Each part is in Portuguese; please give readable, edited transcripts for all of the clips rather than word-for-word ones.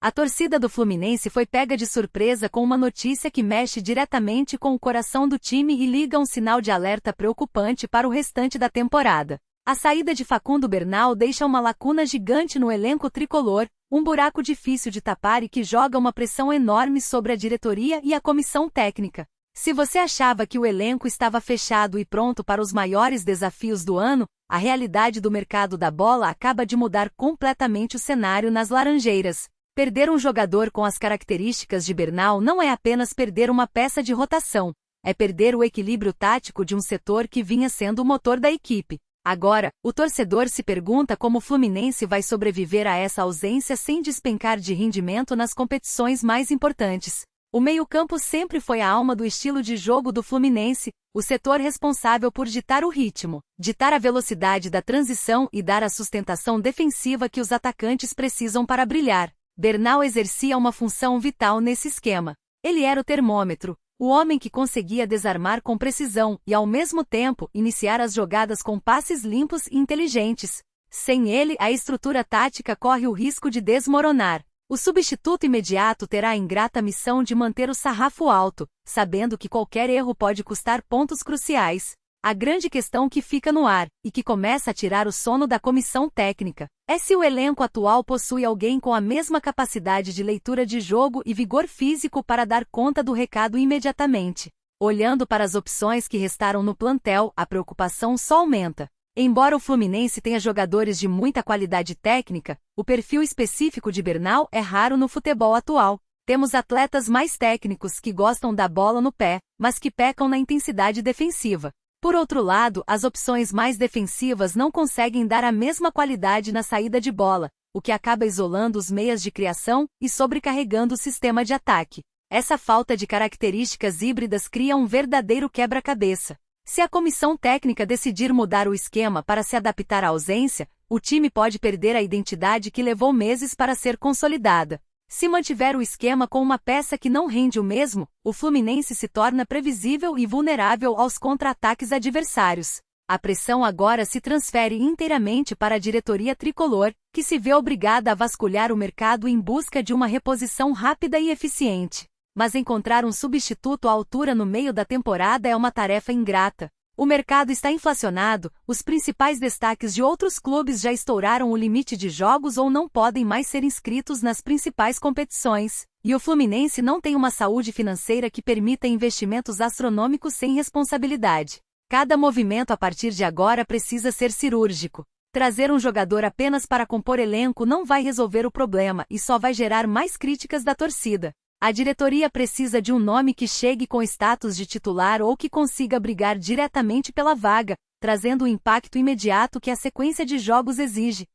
A torcida do Fluminense foi pega de surpresa com uma notícia que mexe diretamente com o coração do time e liga um sinal de alerta preocupante para o restante da temporada. A saída de Facundo Bernal deixa uma lacuna gigante no elenco tricolor, um buraco difícil de tapar e que joga uma pressão enorme sobre a diretoria e a comissão técnica. Se você achava que o elenco estava fechado e pronto para os maiores desafios do ano, a realidade do mercado da bola acaba de mudar completamente o cenário nas Laranjeiras. Perder um jogador com as características de Bernal não é apenas perder uma peça de rotação, é perder o equilíbrio tático de um setor que vinha sendo o motor da equipe. Agora, o torcedor se pergunta como o Fluminense vai sobreviver a essa ausência sem despencar de rendimento nas competições mais importantes. O meio-campo sempre foi a alma do estilo de jogo do Fluminense, o setor responsável por ditar o ritmo, ditar a velocidade da transição e dar a sustentação defensiva que os atacantes precisam para brilhar. Bernal exercia uma função vital nesse esquema. Ele era o termômetro, o homem que conseguia desarmar com precisão e, ao mesmo tempo, iniciar as jogadas com passes limpos e inteligentes. Sem ele, a estrutura tática corre o risco de desmoronar. O substituto imediato terá a ingrata missão de manter o sarrafo alto, sabendo que qualquer erro pode custar pontos cruciais. A grande questão que fica no ar, e que começa a tirar o sono da comissão técnica, é se o elenco atual possui alguém com a mesma capacidade de leitura de jogo e vigor físico para dar conta do recado imediatamente. Olhando para as opções que restaram no plantel, a preocupação só aumenta. Embora o Fluminense tenha jogadores de muita qualidade técnica, o perfil específico de Bernal é raro no futebol atual. Temos atletas mais técnicos que gostam da bola no pé, mas que pecam na intensidade defensiva. Por outro lado, as opções mais defensivas não conseguem dar a mesma qualidade na saída de bola, o que acaba isolando os meias de criação e sobrecarregando o sistema de ataque. Essa falta de características híbridas cria um verdadeiro quebra-cabeça. Se a comissão técnica decidir mudar o esquema para se adaptar à ausência, o time pode perder a identidade que levou meses para ser consolidada. Se mantiver o esquema com uma peça que não rende o mesmo, o Fluminense se torna previsível e vulnerável aos contra-ataques adversários. A pressão agora se transfere inteiramente para a diretoria tricolor, que se vê obrigada a vasculhar o mercado em busca de uma reposição rápida e eficiente. Mas encontrar um substituto à altura no meio da temporada é uma tarefa ingrata. O mercado está inflacionado, os principais destaques de outros clubes já estouraram o limite de jogos ou não podem mais ser inscritos nas principais competições, e o Fluminense não tem uma saúde financeira que permita investimentos astronômicos sem responsabilidade. Cada movimento a partir de agora precisa ser cirúrgico. Trazer um jogador apenas para compor elenco não vai resolver o problema e só vai gerar mais críticas da torcida. A diretoria precisa de um nome que chegue com status de titular ou que consiga brigar diretamente pela vaga, trazendo o impacto imediato que a sequência de jogos exige.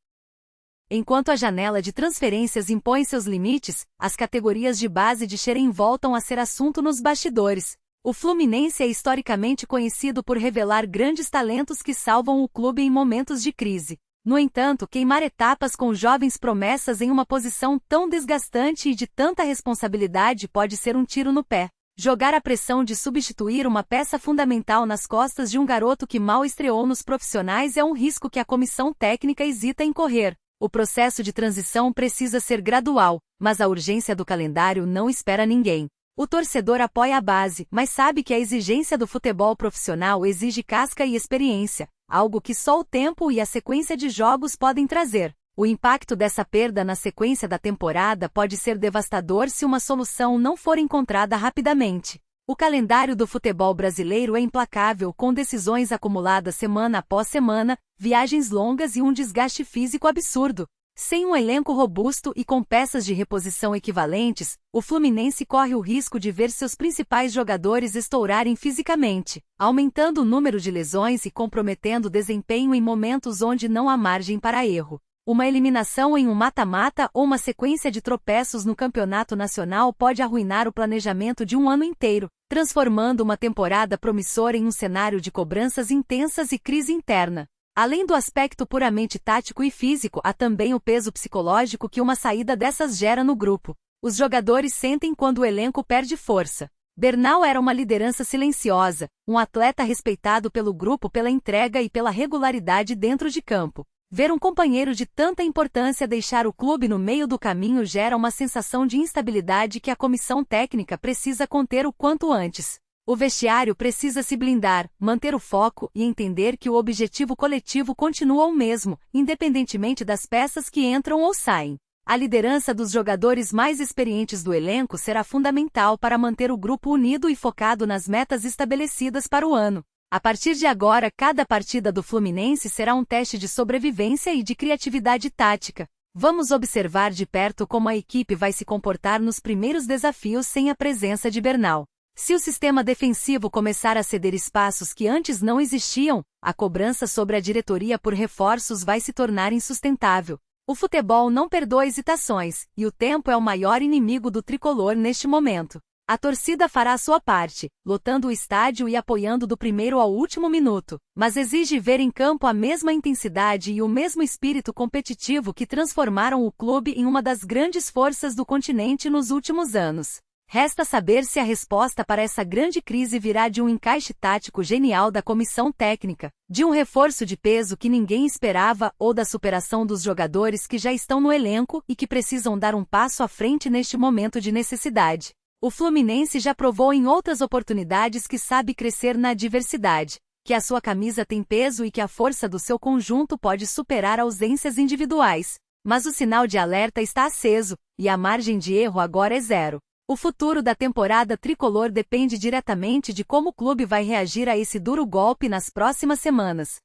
Enquanto a janela de transferências impõe seus limites, as categorias de base de Xerém voltam a ser assunto nos bastidores. O Fluminense é historicamente conhecido por revelar grandes talentos que salvam o clube em momentos de crise. No entanto, queimar etapas com jovens promessas em uma posição tão desgastante e de tanta responsabilidade pode ser um tiro no pé. Jogar a pressão de substituir uma peça fundamental nas costas de um garoto que mal estreou nos profissionais é um risco que a comissão técnica hesita em correr. O processo de transição precisa ser gradual, mas a urgência do calendário não espera ninguém. O torcedor apoia a base, mas sabe que a exigência do futebol profissional exige casca e experiência, algo que só o tempo e a sequência de jogos podem trazer. O impacto dessa perda na sequência da temporada pode ser devastador se uma solução não for encontrada rapidamente. O calendário do futebol brasileiro é implacável, com decisões acumuladas semana após semana, viagens longas e um desgaste físico absurdo. Sem um elenco robusto e com peças de reposição equivalentes, o Fluminense corre o risco de ver seus principais jogadores estourarem fisicamente, aumentando o número de lesões e comprometendo o desempenho em momentos onde não há margem para erro. Uma eliminação em um mata-mata ou uma sequência de tropeços no campeonato nacional pode arruinar o planejamento de um ano inteiro, transformando uma temporada promissora em um cenário de cobranças intensas e crise interna. Além do aspecto puramente tático e físico, há também o peso psicológico que uma saída dessas gera no grupo. Os jogadores sentem quando o elenco perde força. Bernal era uma liderança silenciosa, um atleta respeitado pelo grupo pela entrega e pela regularidade dentro de campo. Ver um companheiro de tanta importância deixar o clube no meio do caminho gera uma sensação de instabilidade que a comissão técnica precisa conter o quanto antes. O vestiário precisa se blindar, manter o foco e entender que o objetivo coletivo continua o mesmo, independentemente das peças que entram ou saem. A liderança dos jogadores mais experientes do elenco será fundamental para manter o grupo unido e focado nas metas estabelecidas para o ano. A partir de agora, cada partida do Fluminense será um teste de sobrevivência e de criatividade tática. Vamos observar de perto como a equipe vai se comportar nos primeiros desafios sem a presença de Bernal. Se o sistema defensivo começar a ceder espaços que antes não existiam, a cobrança sobre a diretoria por reforços vai se tornar insustentável. O futebol não perdoa hesitações, e o tempo é o maior inimigo do tricolor neste momento. A torcida fará a sua parte, lotando o estádio e apoiando do primeiro ao último minuto, mas exige ver em campo a mesma intensidade e o mesmo espírito competitivo que transformaram o clube em uma das grandes forças do continente nos últimos anos. Resta saber se a resposta para essa grande crise virá de um encaixe tático genial da comissão técnica, de um reforço de peso que ninguém esperava ou da superação dos jogadores que já estão no elenco e que precisam dar um passo à frente neste momento de necessidade. O Fluminense já provou em outras oportunidades que sabe crescer na adversidade, que a sua camisa tem peso e que a força do seu conjunto pode superar ausências individuais. Mas o sinal de alerta está aceso, e a margem de erro agora é zero. O futuro da temporada tricolor depende diretamente de como o clube vai reagir a esse duro golpe nas próximas semanas.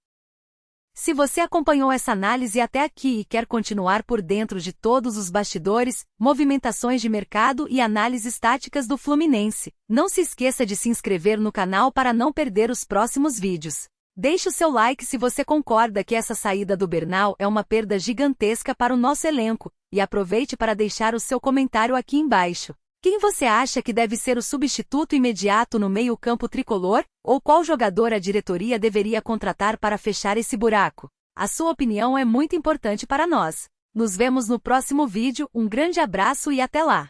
Se você acompanhou essa análise até aqui e quer continuar por dentro de todos os bastidores, movimentações de mercado e análises táticas do Fluminense, não se esqueça de se inscrever no canal para não perder os próximos vídeos. Deixe o seu like se você concorda que essa saída do Bernal é uma perda gigantesca para o nosso elenco, e aproveite para deixar o seu comentário aqui embaixo. Quem você acha que deve ser o substituto imediato no meio-campo tricolor? Ou qual jogador a diretoria deveria contratar para fechar esse buraco? A sua opinião é muito importante para nós. Nos vemos no próximo vídeo, um grande abraço e até lá!